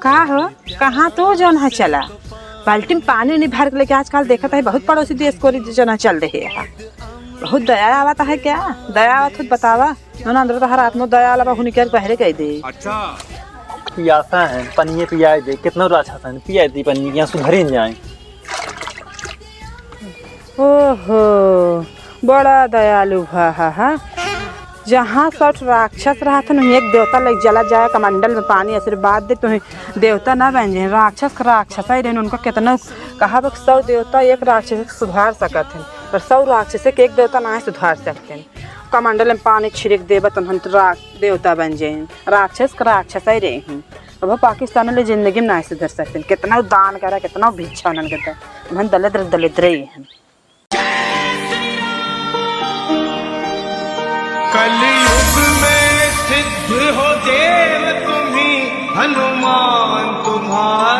का हो कहाँ तो जौन है चला बाल्टी में पानी नहीं भर के लेके आजकल देखा है बहुत पड़ोसी देश को जना चल रही है। बहुत दया आवता है क्या दया आवत खुद बतावा ना अंदर तो हर आत्मा दया आला हुन के पहरे कह दे। अच्छा पियासा है पनिए पिया दे कितना अच्छा था पिया दी पनिए यहाँ सुधरे जाए। ओहो बड़ा दयालु हा जहाँ सठ राक्षस रहा था नहीं एक देवता लग जला जाए कमंडल में पानी आशीर्वाद दे तुम्हें देवता ना बन जाए राक्षस ही रहे उनका कितना कहा 100 देवता एक राक्षस सुधार सकते हैं पर 100 राक्षस के एक देवता ना सुधार सकते हैं। कमंडल में पानी छिड़क देव तो हम देवता बन जाए राक्षस ही रहे हैं। अब पाकिस्तान में जिंदगी में ना सुधर सकते कितना दान करा कितना भिक्षा उन्होंने करता हम दलित रही हैं। कलयुग में सिद्ध हो देव तुम्ही हनुमान तुम्हारा